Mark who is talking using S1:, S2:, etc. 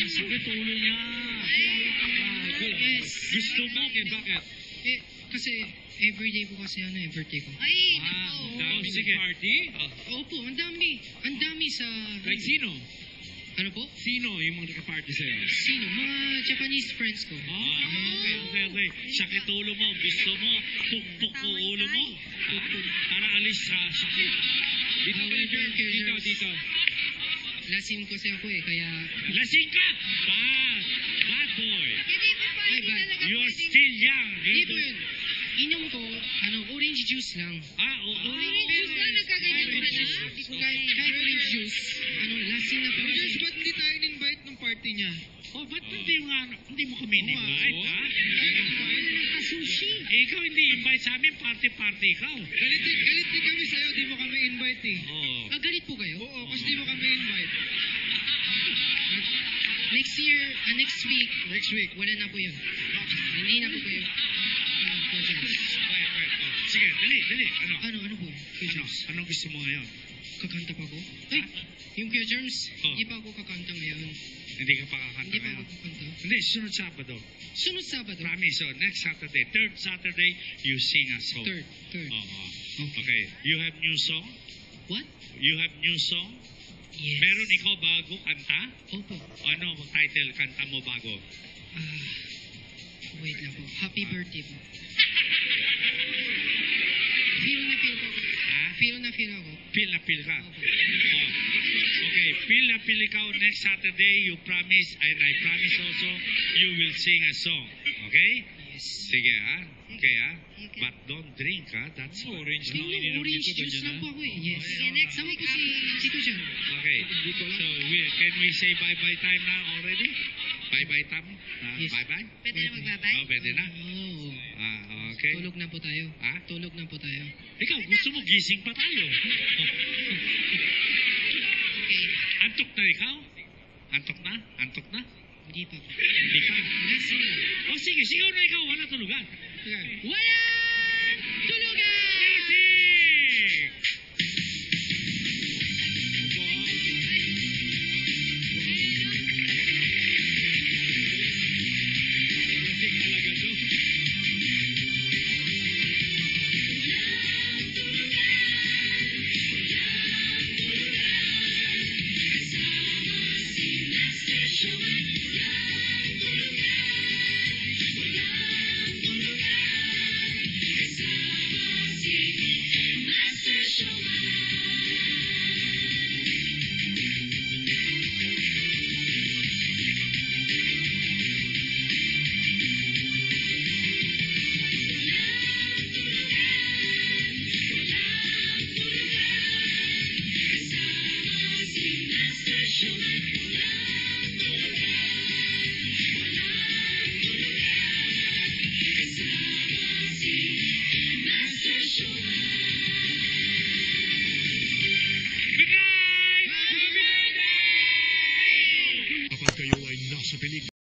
S1: sakit ulo niya.
S2: Yes.
S1: Gusto mo? Bakit?
S2: Kasi everyday po kasi birthday ko.
S3: Ay,
S1: Dami sige. Party?
S2: Opo, ang dami. Ang dami sa...
S1: Like sino?
S2: Ano po?
S1: Sino yung mga naka-party sa'yo?
S2: Sino? Mga Japanese friends ko.
S1: Okay. Sakit ulo mo. Gusto mo? Pukpuk ko ulo mo? Para alis sa sakit. Dito.
S2: Lasing kasi ako kaya...
S1: Lasing ka! Bad boy.
S3: Hindi pa party
S2: Ay,
S3: talaga.
S1: You're still young.
S2: Hindi po yun. Inom ko, orange juice lang.
S3: Orange juice lang, nagkaganyan ka na.
S2: Kahit orange juice, lasing na parang...
S4: Josh, ba't hindi tayo in-invite ng party niya?
S1: Ba't hindi mo kami in-invite, ha?
S2: Sushi.
S1: Ikaw hindi invite sa amin, party-party ikaw.
S4: Galit din kami sa'yo, di mo kami invite eh.
S2: Galit po kayo?
S4: Oo, kasi di mo kami invite.
S2: Next week, wala na po yun. Hindi na po kayo.
S1: Sige, dali.
S2: Ano po?
S1: Anong gusto mo ngayon?
S2: Kakanta pa ko? Ay, yung Kuya Germs,
S1: Oh.
S2: hindi pa ako kakanta ngayon.
S1: Hindi ka pa kakanta
S2: Hindi pa ako
S1: ngayon?
S2: kakanta.
S1: Hindi, sunod Sabado.
S2: Sunod Sabado.
S1: Promise, so next Saturday, third Saturday, you sing a song.
S2: Third.
S1: Okay. You have new song?
S2: What?
S1: You have new song?
S2: Yes.
S1: Meron ikaw bago kanta?
S2: Opo.
S1: Ano ang title kanta mo bago?
S2: Wait lang po. Happy birthday po. Feel na feel ko.
S1: Ha?
S2: Feel na feel ako.
S1: Feel na feel ka?
S2: Opo.
S1: Okay, feel na feel ikaw next Saturday, you promise, and I promise also, you will sing a song. Okay?
S2: Yes.
S1: Sige ha? Okay ha?
S3: Okay.
S1: But don't drink ha? That's orange.
S2: Orange juice lang po ako Yes.
S3: Sige, next
S2: Sama
S3: week,
S2: ko si Chito dyan.
S1: Okay. So, can we say bye-bye time now already? Bye-bye time?
S2: Yes.
S1: Bye-bye?
S3: Pwede na magbabay?
S1: Pwede na?
S2: Oh.
S1: Okay.
S2: Tulog na po tayo.
S1: Ha?
S2: Tulog na po tayo.
S1: Ikaw, gusto mo gising pa tayo.
S3: Okay.
S1: Antok na ikaw? Antok na?
S2: Hindi pa po.
S1: Hindi ka.
S2: Lasing na.
S1: Sige, sigaw na ikaw. Wala tulugan.
S2: Wala! Tulugan!
S1: Gising! Lasing talaga to. Good night! Happy birthday!
S5: Kapag kayo ay nasa peligro,